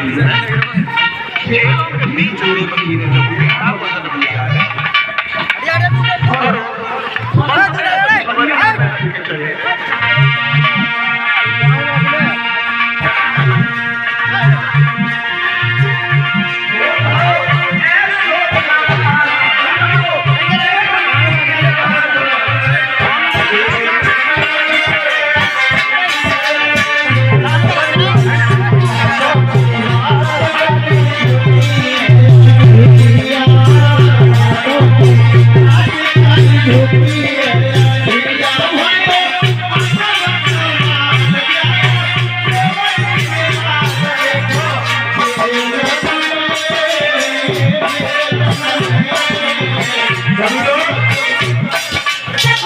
चीज है कि बीच जोड़ी की ने जो आप बता दिया है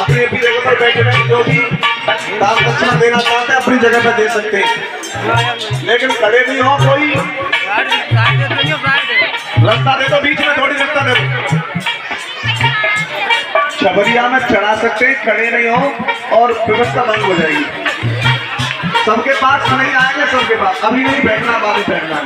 अपने अपनी जगह पर बैठे हैं, जो भी दान दक्षिणा देना चाहते हैं अपनी जगह पर दे सकते हैं, लेकिन खड़े नहीं हो कोई रास्ता दे दो, बीच में थोड़ी रास्ता दे दो। छबरिया में चढ़ा सकते हैं, खड़े नहीं हो और व्यवस्था बंद हो जाएगी। सबके पास नहीं आएंगे, सबके पास अभी नहीं बैठना, बाद में बैठना।